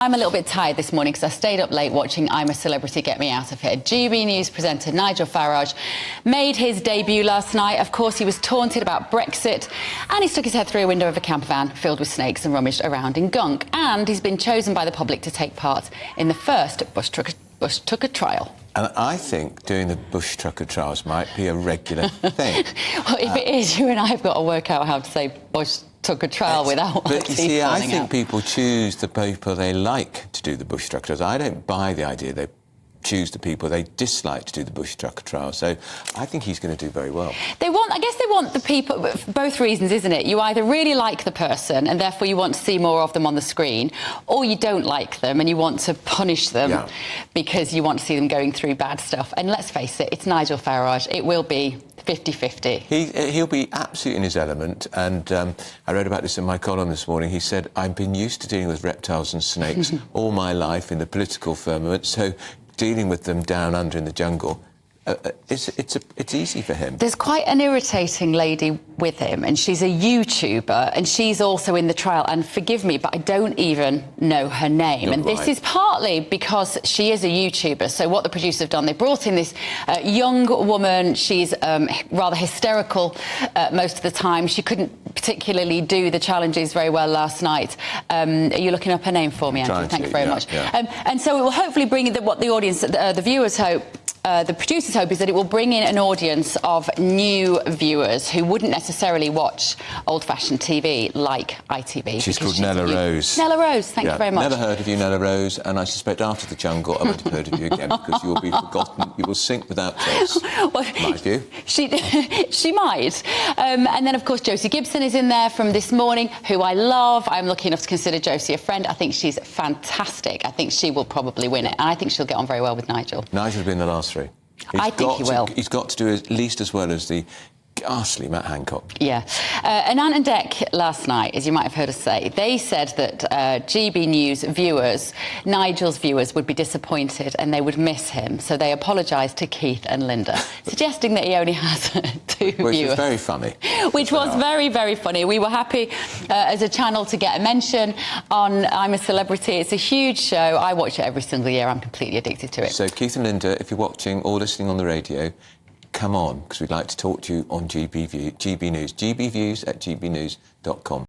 I'm a little bit tired this morning because I stayed up late watching I'm a Celebrity, Get Me Out of Here. GB News presenter Nigel Farage made his debut last night. Of course, he was taunted about Brexit and he stuck his head through a window of a camper van filled with snakes and rummaged around in gunk. And he's been chosen by the public to take part in the first bush trucker trial. And I think doing the bush trucker trials might be a regular thing. Well, if it is, you and I have got to work out how to say bush trucker trial without... But you see, I think people choose the people they like to do the bush trucker trials. I don't buy the idea they choose the people they dislike to do the bush trucker trial. So I think he's going to do very well. I guess they want the people, for both reasons, isn't it? You either really like the person and therefore you want to see more of them on the screen, or you don't like them and you want to punish them because you want to see them going through bad stuff. And let's face it, it's Nigel Farage. It will be 50-50. He'll be absolutely in his element, and I read about this in my column this morning. He said, I've been used to dealing with reptiles and snakes all my life in the political firmament, so dealing with them down under in the jungle, it's easy for him. There's quite an irritating lady with him, and she's a YouTuber, and she's also in the trial. And forgive me, but I don't even know her name. And this is partly because she is a YouTuber. So what the producers have done, they brought in this young woman. She's rather hysterical most of the time. She couldn't particularly do the challenges very well last night. Are you looking up her name for me, Andrew? Thank you very much. And so it will hopefully bring what the audience, the viewers hope, the producers' hope is that it will bring in an audience of new viewers who wouldn't necessarily watch old-fashioned TV like ITV. She's called Nella Rose. Nella Rose, thank you very much. Never heard of you, Nella Rose, and I suspect after the jungle I won't have heard of you again because you will be forgotten. You will sink without trace. Well, my view. She might. And then, of course, Josie Gibson is in there from this morning, who I love. I'm lucky enough to consider Josie a friend. I think she's fantastic. I think she will probably win it, and I think she'll get on very well with Nigel. Nigel will be in the last three. I think he will. He's got to do at least as well as the ghastly Matt Hancock. Yeah. And Ant and Dec last night, as you might have heard us say, they said that GB News viewers, Nigel's viewers, would be disappointed and they would miss him. So they apologised to Keith and Linda, suggesting that he only has two viewers. Which was very funny. Which was very, very funny. We were happy as a channel to get a mention on I'm a Celebrity. It's a huge show. I watch it every single year. I'm completely addicted to it. So Keith and Linda, if you're watching or listening on the radio, come on, because we'd like to talk to you on GB News. gbviews@gbnews.com.